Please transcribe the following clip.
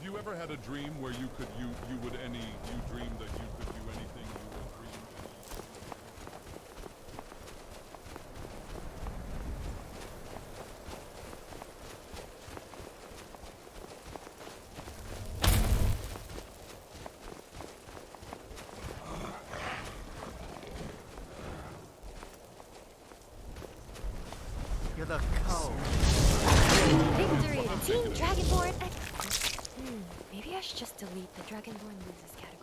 you ever had a dream where you dreamed that you could do anything you would dream? You're the cow. Victory to Team Dragonborn! Maybe I should just delete the Dragonborn loses category.